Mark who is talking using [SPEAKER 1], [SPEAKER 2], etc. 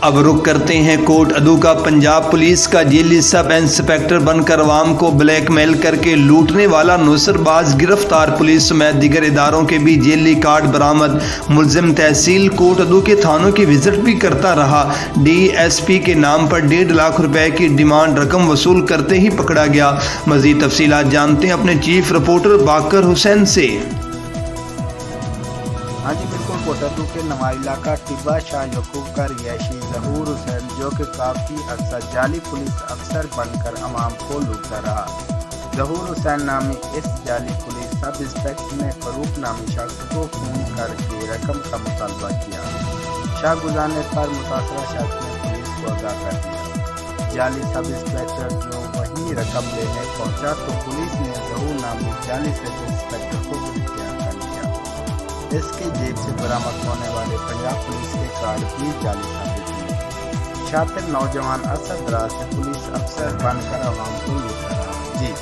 [SPEAKER 1] اب رخ کرتے ہیں کوٹ ادو کا۔ پنجاب پولیس کا جیلی سب انسپکٹر بن کر عوام کو بلیک میل کر کے لوٹنے والا نوسر باز گرفتار۔ پولیس سمیت دیگر اداروں کے بھی جیلی کارڈ برآمد۔ ملزم تحصیل کوٹ ادو کے تھانوں کی وزٹ بھی کرتا رہا۔ ڈی ایس پی کے نام پر 1.5 لاکھ روپے کی ڈیمانڈ رقم وصول کرتے ہی پکڑا گیا۔ مزید تفصیلات جانتے ہیں اپنے چیف رپورٹر باقر حسین سے۔
[SPEAKER 2] ہاں جی بالکل، کوٹ ادو کے نواں علاقہ ٹبہ شاہ یعقوب کا رہائشی ظہور حسین، جو کہ کافی عرصہ جعلی پولیس افسر بن کر عوام کو لوٹتا رہا۔ ظہور حسین نامی اس جعلی پولیس سب انسپکٹر نے فروخ نامی شخص کو فون کر کے رقم کا مطالبہ کیا۔ شاہ گزارنے پر متاثرہ شخص نے پولیس کو آگاہ کر دیا۔ جعلی سب انسپکٹر جو وہیں رقم لینے پہنچا تو پولیس نے ظہور نامی جعلی سب انسپکٹر کو گرفتار کر لیا۔ اس کی جیب سے برآمد ہونے والے پنجاب پولیس کے کارڈ بھی جعلی ثابت ہوئے۔ شاطر نوجوان عرصہ دراز سے پولیس افسر بن کر عوام کو لوٹ رہا ہے۔ جی